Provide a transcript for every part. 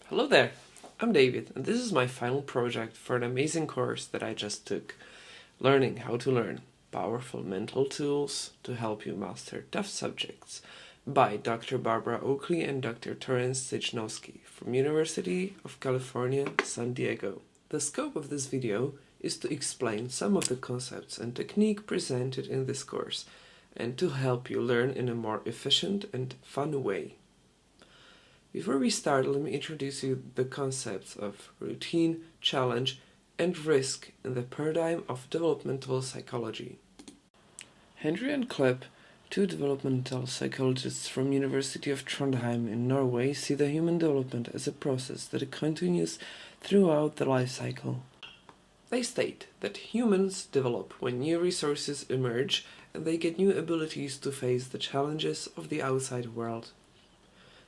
Hello there, I'm David, and this is my final project for an amazing course that I just took, Learning How to Learn, Powerful Mental Tools to Help You Master Tough Subjects by Dr. Barbara Oakley and Dr. Terence Sejnowski from University of California, San Diego. The scope of this video is to explain some of the concepts and technique presented in this course and to help you learn in a more efficient and fun way. Before we start, let me introduce you the concepts of routine, challenge, and risk in the paradigm of developmental psychology. Henry and Klepp, two developmental psychologists from University of Trondheim in Norway, see the human development as a process that continues throughout the life cycle. They state that humans develop when new resources emerge and they get new abilities to face the challenges of the outside world.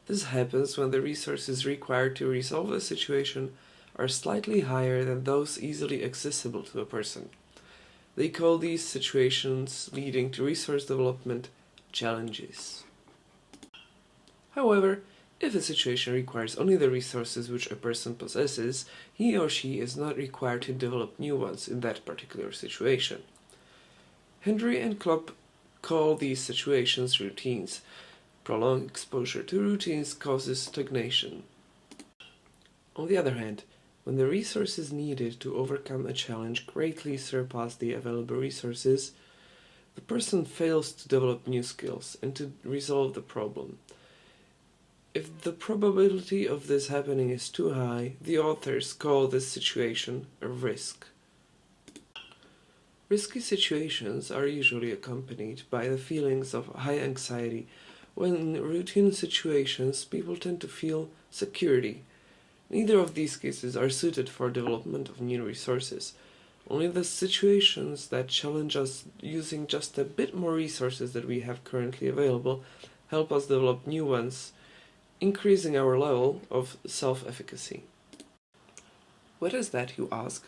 This happens when the resources required to resolve a situation are slightly higher than those easily accessible to a person. They call these situations leading to resource development challenges. However, if a situation requires only the resources which a person possesses, he or she is not required to develop new ones in that particular situation. Henry and Klepp call these situations routines. Prolonged exposure to routines causes stagnation. On the other hand, when the resources needed to overcome a challenge greatly surpass the available resources, the person fails to develop new skills and to resolve the problem. If the probability of this happening is too high, the authors call this situation a risk. Risky situations are usually accompanied by the feelings of high anxiety. When in routine situations, people tend to feel security. Neither of these cases are suited for development of new resources. Only the situations that challenge us using just a bit more resources that we have currently available help us develop new ones, increasing our level of self-efficacy. What is that, you ask?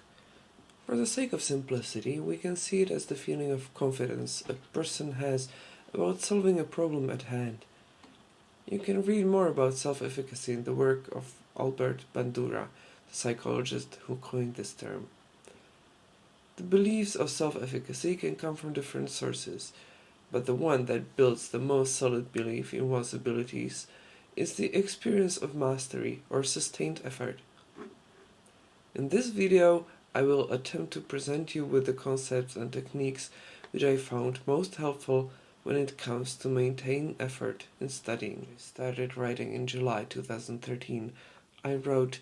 For the sake of simplicity, we can see it as the feeling of confidence a person has about solving a problem at hand. You can read more about self-efficacy in the work of Albert Bandura, the psychologist who coined this term. The beliefs of self-efficacy can come from different sources, but the one that builds the most solid belief in one's abilities is the experience of mastery or sustained effort. In this video, I will attempt to present you with the concepts and techniques which I found most helpful when it comes to maintain effort in studying. I started writing in July 2013. I wrote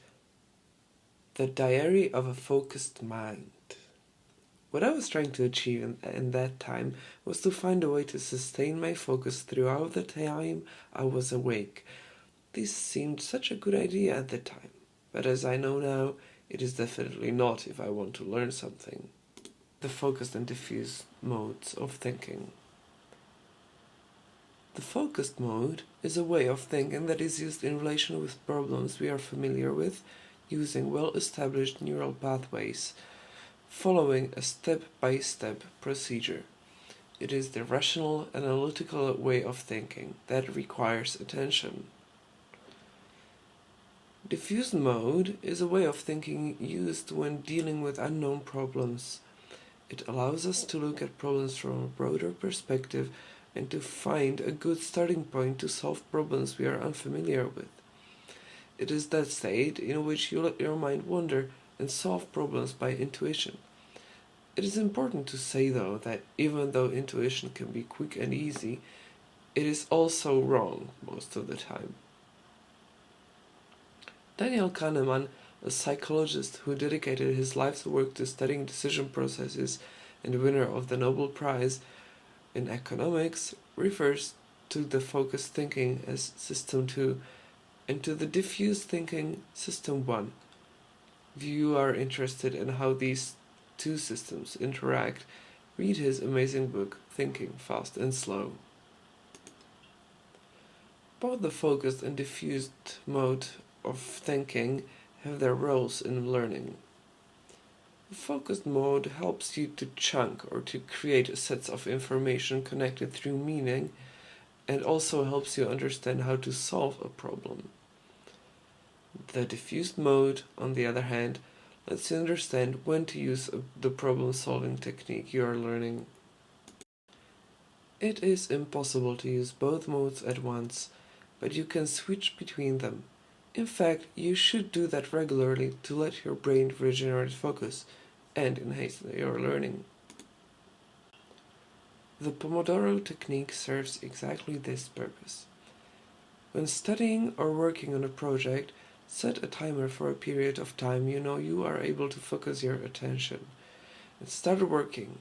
The Diary of a Focused Mind. What I was trying to achieve in that time was to find a way to sustain my focus throughout the time I was awake. This seemed such a good idea at the time, but as I know now, it is definitely not if I want to learn something. The focused and diffuse modes of thinking. The focused mode is a way of thinking that is used in relation with problems we are familiar with, using well-established neural pathways, following a step-by-step procedure. It is the rational, analytical way of thinking that requires attention. Diffuse mode is a way of thinking used when dealing with unknown problems. It allows us to look at problems from a broader perspective and to find a good starting point to solve problems we are unfamiliar with. It is that state in which you let your mind wander and solve problems by intuition. It is important to say, though, that even though intuition can be quick and easy, it is also wrong most of the time. Daniel Kahneman, a psychologist who dedicated his life's work to studying decision processes and winner of the Nobel Prize in economics, refers to the focused thinking as System 2 and to the diffuse thinking System 1. If you are interested in how these two systems interact, read his amazing book, Thinking Fast and Slow. Both the focused and diffused mode of thinking have their roles in learning. The focused mode helps you to chunk or to create sets of information connected through meaning, and also helps you understand how to solve a problem. The diffused mode, on the other hand, lets you understand when to use the problem-solving technique you are learning. It is impossible to use both modes at once, but you can switch between them. In fact, you should do that regularly to let your brain regenerate focus and enhance your learning. The Pomodoro technique serves exactly this purpose. When studying or working on a project, set a timer for a period of time you know you are able to focus your attention, and start working.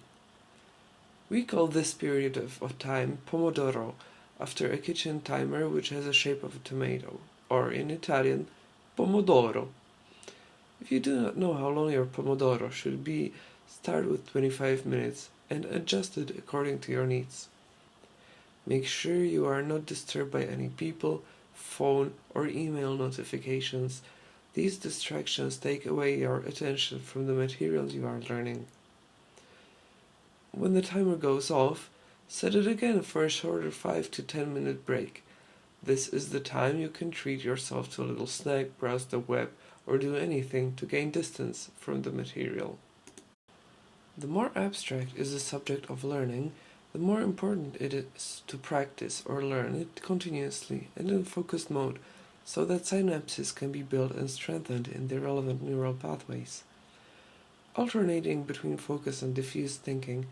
We call this period of time Pomodoro, after a kitchen timer which has a shape of a tomato, or in Italian, Pomodoro. If you do not know how long your Pomodoro should be, start with 25 minutes and adjust it according to your needs. Make sure you are not disturbed by any people, phone, or email notifications. These distractions take away your attention from the material you are learning. When the timer goes off, set it again for a shorter 5 to 10 minute break. This is the time you can treat yourself to a little snack, browse the web, or do anything to gain distance from the material. The more abstract is the subject of learning, the more important it is to practice or learn it continuously and in focused mode, so that synapses can be built and strengthened in the relevant neural pathways. Alternating between focus and diffuse thinking,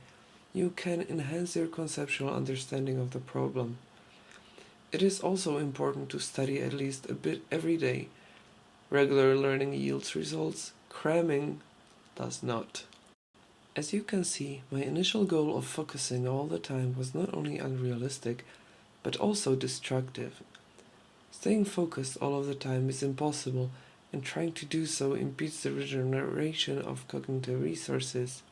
you can enhance your conceptual understanding of the problem. It is also important to study at least a bit every day. Regular learning yields results, cramming does not. As you can see, my initial goal of focusing all the time was not only unrealistic, but also destructive. Staying focused all of the time is impossible, and trying to do so impedes the regeneration of cognitive resources.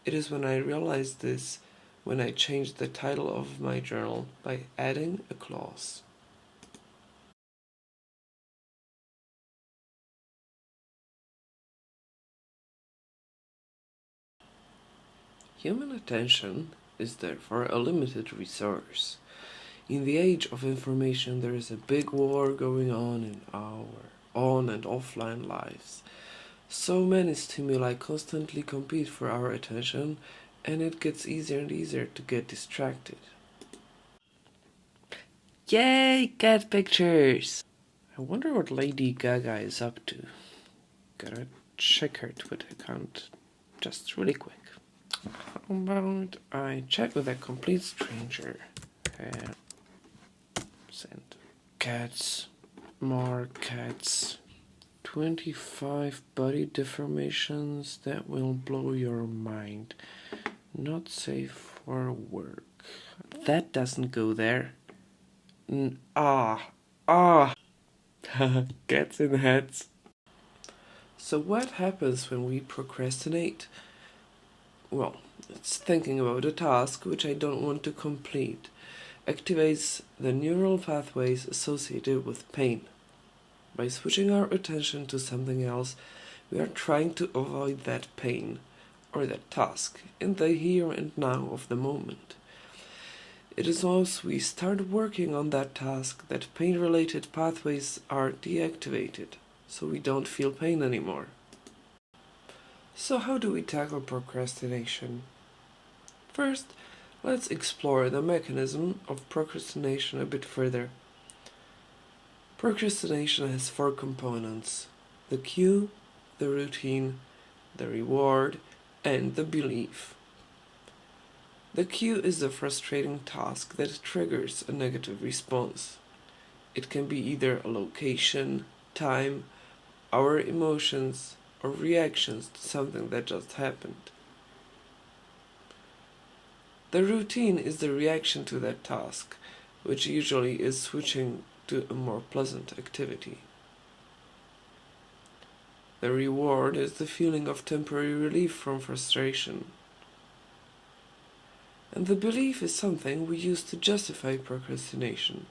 It is when I realized this when I changed the title of my journal by adding a clause. Human attention is therefore a limited resource. In the age of information, there is a big war going on in our on and offline lives. So many stimuli constantly compete for our attention, and it gets easier and easier to get distracted. Yay, cat pictures! I wonder what Lady Gaga is up to. Gotta check her Twitter account just really quick. How about I chat with a complete stranger? Send cats, more cats. 25 body deformations that will blow your mind. Not safe for work. That doesn't go there. Cats in hats. So what happens when we procrastinate? Well, it's thinking about a task which I don't want to complete. Activates the neural pathways associated with pain. By switching our attention to something else, we are trying to avoid that pain, or that task, in the here and now of the moment. It is once we start working on that task that pain-related pathways are deactivated, so we don't feel pain anymore. So how do we tackle procrastination? First, let's explore the mechanism of procrastination a bit further. Procrastination has 4 components: the cue, the routine, the reward, and the belief. The cue is the frustrating task that triggers a negative response. It can be either a location, time, our emotions, or reactions to something that just happened. The routine is the reaction to that task, which usually is switching to a more pleasant activity. The reward is the feeling of temporary relief from frustration. And the belief is something we use to justify procrastination.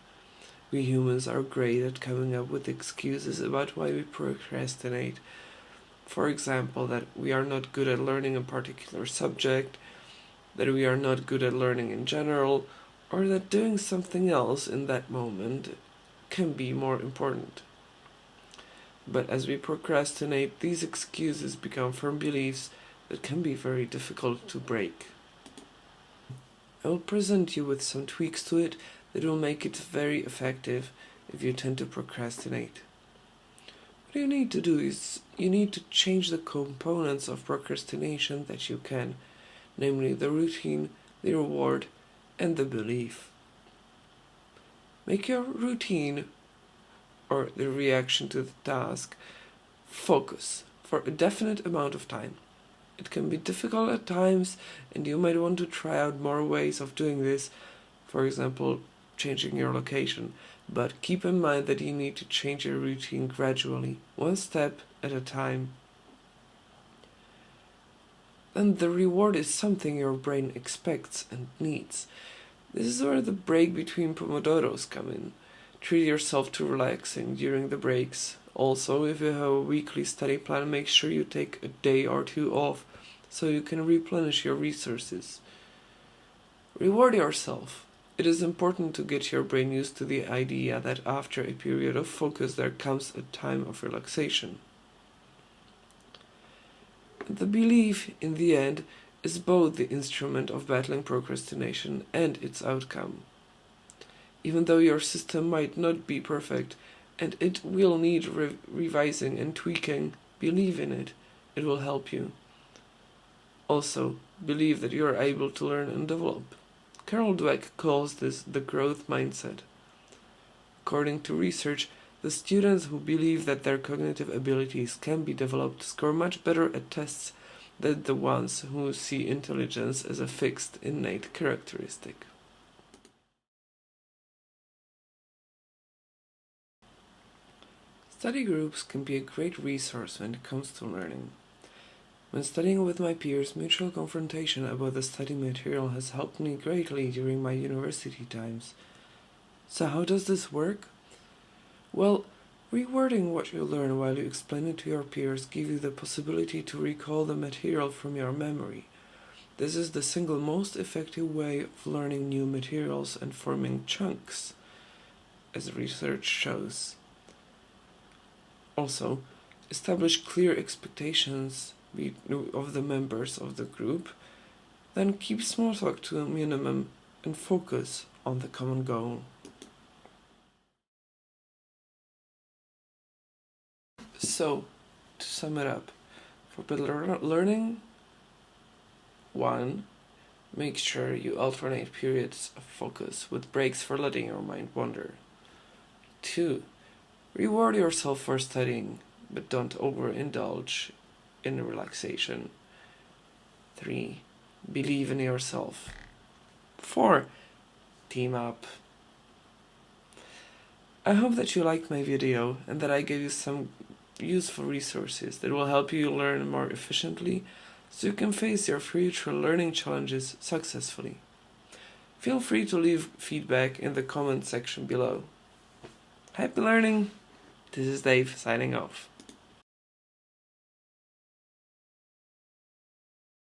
We humans are great at coming up with excuses about why we procrastinate. For example, that we are not good at learning a particular subject, that we are not good at learning in general, or that doing something else in that moment can be more important. But as we procrastinate, these excuses become firm beliefs that can be very difficult to break. I will present you with some tweaks to it that will make it very effective if you tend to procrastinate. What you need to do is you need to change the components of procrastination that you can, namely the routine, the reward, and the belief. Make your routine, or the reaction to the task, focus for a definite amount of time. It can be difficult at times, and you might want to try out more ways of doing this, for example, changing your location. But keep in mind that you need to change your routine gradually, one step at a time. And the reward is something your brain expects and needs. This is where the break between Pomodoros come in. Treat yourself to relaxing during the breaks. Also, if you have a weekly study plan, make sure you take a day or two off so you can replenish your resources. Reward yourself. It is important to get your brain used to the idea that after a period of focus there comes a time of relaxation. The belief, in the end, is both the instrument of battling procrastination and its outcome. Even though your system might not be perfect, and it will need revising and tweaking, believe in it. It will help you. Also, believe that you are able to learn and develop. Carol Dweck calls this the growth mindset. According to research, the students who believe that their cognitive abilities can be developed score much better at tests than the ones who see intelligence as a fixed, innate characteristic. Study groups can be a great resource when it comes to learning. When studying with my peers, mutual confrontation about the study material has helped me greatly during my university times. So how does this work? Well, rewording what you learn while you explain it to your peers gives you the possibility to recall the material from your memory. This is the single most effective way of learning new materials and forming chunks, as research shows. Also, establish clear expectations of the members of the group, then keep small talk to a minimum and focus on the common goal. So, to sum it up, for better learning, 1. Make sure you alternate periods of focus with breaks for letting your mind wander. 2. Reward yourself for studying, but don't overindulge in relaxation. 3. Believe in yourself. 4. Team up. I hope that you liked my video and that I gave you some useful resources that will help you learn more efficiently so you can face your future learning challenges successfully. Feel free to leave feedback in the comment section below. Happy learning! This is Dave signing off.